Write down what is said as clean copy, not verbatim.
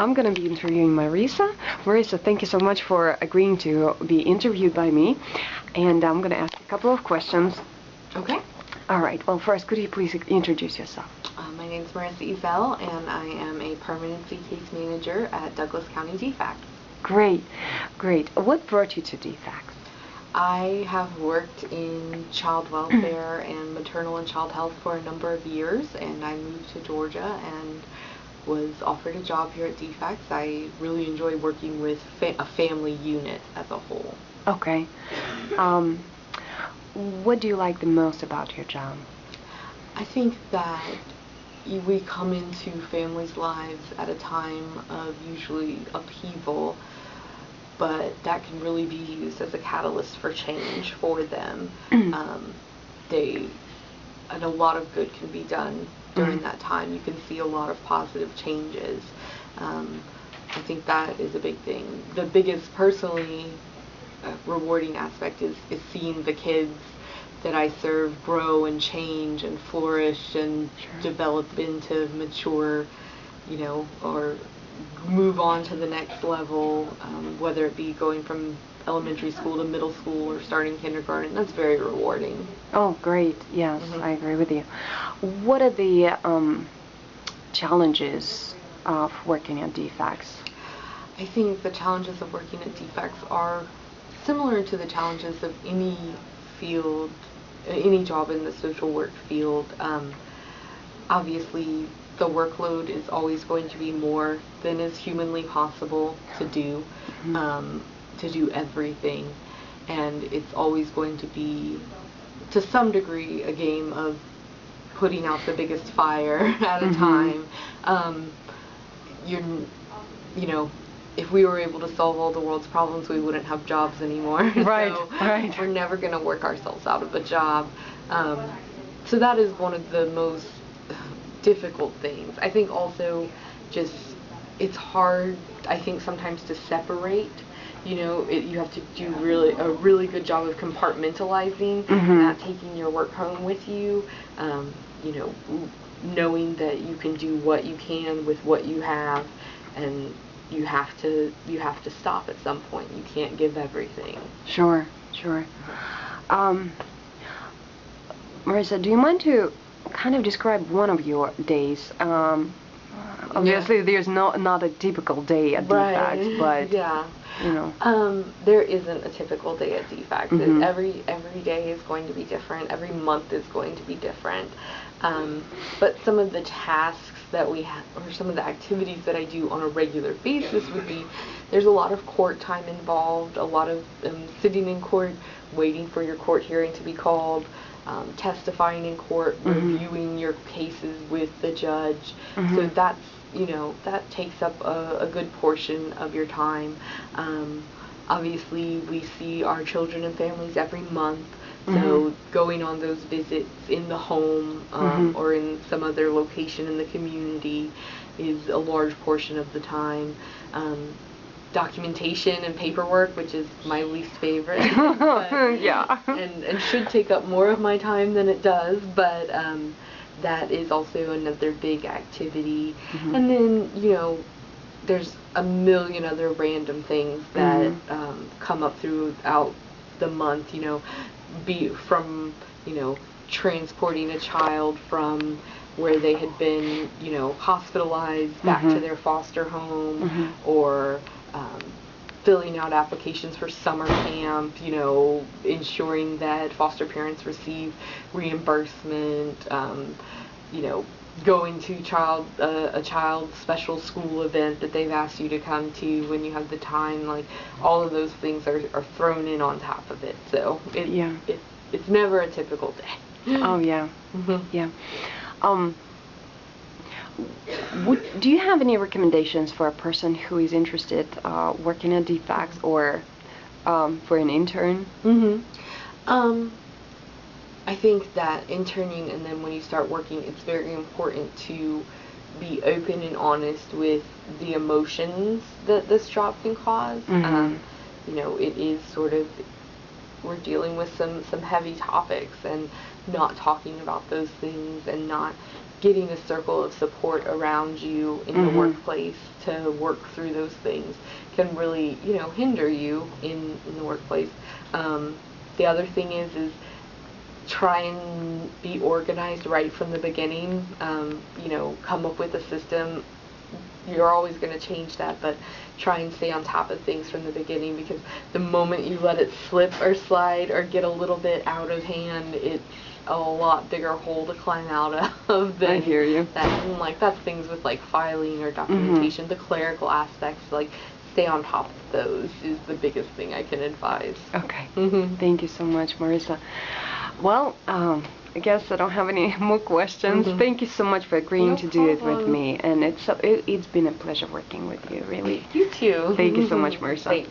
I'm going to be interviewing Marisa. Marisa, thank you so much for agreeing to be interviewed by me. And I'm going to ask a couple of questions. Okay. All right. Well, first, could you please introduce yourself? My name is Marisa Ezel, and I am a permanency case manager at Douglas County DFACS. Great, great. What brought you to DFACS? I have worked in child welfare and maternal and child health for a number of years, and I moved to Georgia and was offered a job here at DFACS. I really enjoy working with a family unit as a whole. Okay. What do you like the most about your job? I think that we come into families' lives at a time of usually upheaval, but that can really be used as a catalyst for change for them. And a lot of good can be done during that time. You can see a lot of positive changes. I think that is a big thing. The biggest personally rewarding aspect is seeing the kids that I serve grow and change and flourish and develop into mature, or move on to the next level, whether it be going from elementary school to middle school or starting kindergarten. That's very rewarding. Oh, great. Yes, I agree with you. What are the challenges of working at DFACS? I think the challenges of working at DFACS are similar to the challenges of any field, any job in the social work field. Obviously, the workload is always going to be more than is humanly possible to do everything, and it's always going to be, to some degree, a game of putting out the biggest fire at a time. If we were able to solve all the world's problems, we wouldn't have jobs anymore. Right, right. We're never going to work ourselves out of a job. So that is one of the most difficult things. I think also just it's hard, I think, sometimes to separate. You have to do a really good job of compartmentalizing, not taking your work home with you, knowing that you can do what you can with what you have, and you have to stop at some point. You can't give everything. Sure. Marisa, do you mind to kind of describe one of your days? Obviously, there's not a typical day at DFACS, but there isn't a typical day at DFACS. Every day is going to be different. Every month is going to be different. But some of the tasks that we have, or some of the activities that I do on a regular basis, would be, there's a lot of court time involved, a lot of sitting in court, waiting for your court hearing to be called, testifying in court, reviewing your cases with the judge. So that's, that takes up a good portion of your time. Obviously, we see our children and families every month. So going on those visits in the home or in some other location in the community is a large portion of the time. Documentation and paperwork, which is my least favorite, and should take up more of my time than it does, but that is also another big activity. And then, there's a million other random things that come up throughout the month, be from, transporting a child from where they had been, hospitalized back to their foster home, or filling out applications for summer camp, ensuring that foster parents receive reimbursement, going to a child's special school event that they've asked you to come to when you have the time. Like, all of those things are thrown in on top of it. So it's never a typical day. Oh, yeah. Yeah. Do you have any recommendations for a person who is interested working at DFACS, or for an intern? I think that interning, and then when you start working, it's very important to be open and honest with the emotions that this job can cause. It is sort of, we're dealing with some heavy topics, and not talking about those things and not getting a circle of support around you in the workplace to work through those things can really, hinder you in the workplace. The other thing is try and be organized right from the beginning. Come up with a system. You're always going to change that, but try and stay on top of things from the beginning, because the moment you let it slip or slide or get a little bit out of hand, it's a lot bigger hole to climb out of than I hear you. that's things with like filing or documentation. The clerical aspects, like, stay on top of those is the biggest thing I can advise. Okay. Thank you so much, Marissa. Well, I guess I don't have any more questions. Thank you so much for agreeing to do it with me, and it's been a pleasure working with you, really. You too. Thank you so much, Marissa. Thanks.